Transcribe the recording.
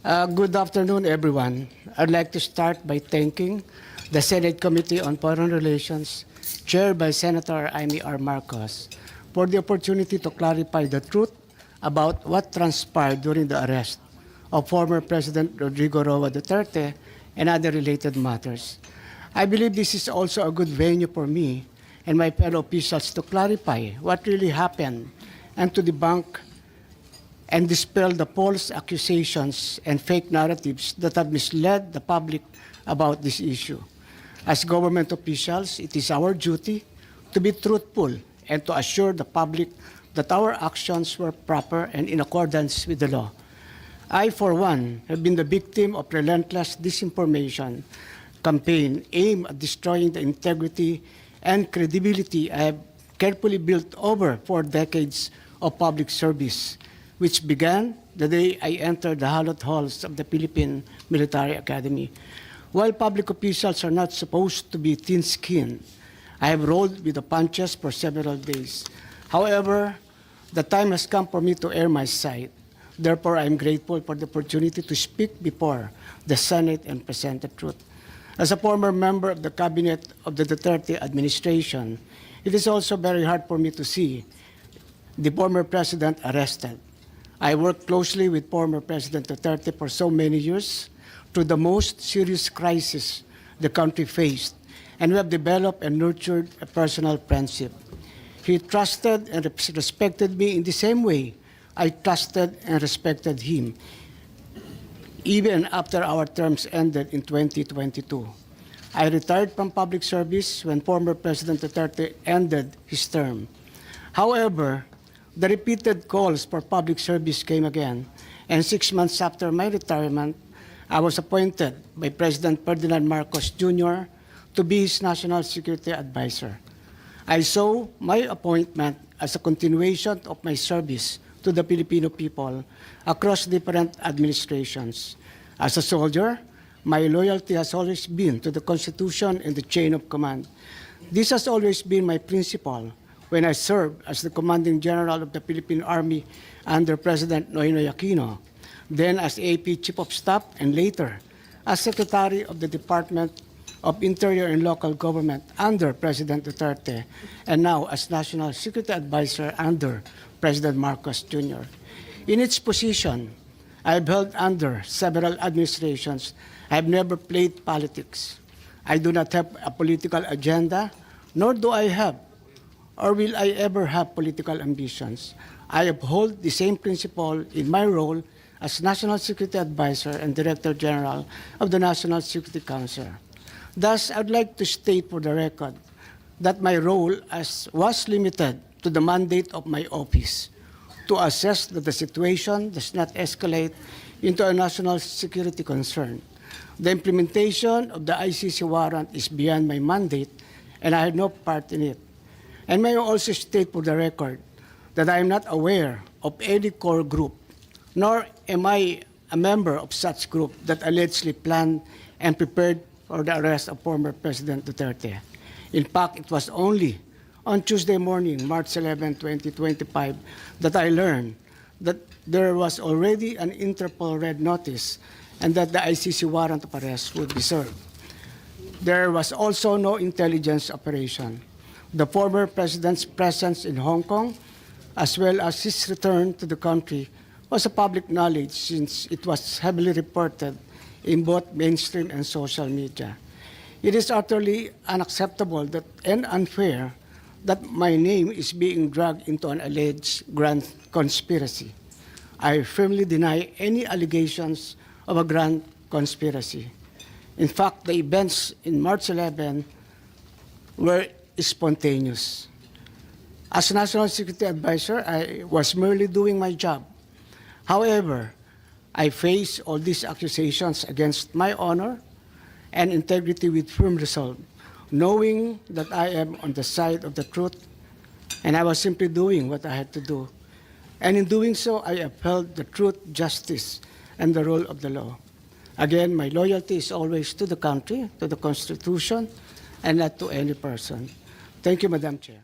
Good afternoon, everyone. I'd like to start by thanking the Senate Committee on Foreign Relations, chaired by Senator Amy R. Marcos, for the opportunity to clarify the truth about what transpired during the arrest of former President Rodrigo Duterte and other related matters. I believe this is also a good venue for me and my fellow officials to clarify what really happened and to debunk and dispel the false accusations and fake narratives that have misled the public about this issue. As government officials, it is our duty to be truthful and to assure the public that our actions were proper and in accordance with the law. I, for one, have been the victim of relentless disinformation campaign aimed at destroying the integrity and credibility I have carefully built over 4 decades of public service, which began the day I entered the hallowed halls of the Philippine Military Academy. While public officials are not supposed to be thin-skinned, I have rolled with the punches for several days. However, the time has come for me to air my side. Therefore, I am grateful for the opportunity to speak before the Senate and present the truth. As a former member of the cabinet of the Duterte administration, it is also very hard for me to see the former president arrested. I worked closely with former President Duterte for so many years through the most serious crisis the country faced, and we have developed and nurtured a personal friendship. He trusted and respected me in the same way I trusted and respected him, even after our terms ended in 2022. I retired from public service when former President Duterte ended his term. However, the repeated calls for public service came again, and 6 months after my retirement, I was appointed by President Ferdinand Marcos Jr. to be his National Security Advisor. I saw my appointment as a continuation of my service to the Filipino people across different administrations. As a soldier, my loyalty has always been to the Constitution and the chain of command. This has always been my principle when I served as the Commanding General of the Philippine Army under President Noynoy Aquino, then as AP Chief of Staff, and later as Secretary of the Department of Interior and Local Government under President Duterte, and now as National Security Advisor under President Marcos Jr. In its position, I have held under several administrations. I have never played politics. I do not have a political agenda, nor do I have or will I ever have political ambitions. I uphold the same principle in my role as National Security Advisor and Director General of the National Security Council. Thus, I'd like to state for the record that my role was limited to the mandate of my office to assess that the situation does not escalate into a national security concern. The implementation of the ICC warrant is beyond my mandate, and I had no part in it. And may I also state for the record that I am not aware of any core group, nor am I a member of such group that allegedly planned and prepared for the arrest of former President Duterte. In fact, it was only on Tuesday morning, March 11, 2025, that I learned that there was already an Interpol red notice and that the ICC warrant of arrest would be served. There was also no intelligence operation. The former president's presence in Hong Kong, as well as his return to the country, was a public knowledge since it was heavily reported in both mainstream and social media. It is utterly unacceptable and unfair that my name is being dragged into an alleged grand conspiracy. I firmly deny any allegations of a grand conspiracy. In fact, the events in March 11 were spontaneous. As National Security Advisor, I was merely doing my job. However, I face all these accusations against my honor and integrity with firm resolve, knowing that I am on the side of the truth, and I was simply doing what I had to do. And in doing so, I upheld the truth, justice, and the rule of the law. Again, my loyalty is always to the country, to the Constitution, and not to any person. Thank you, Madam Chair.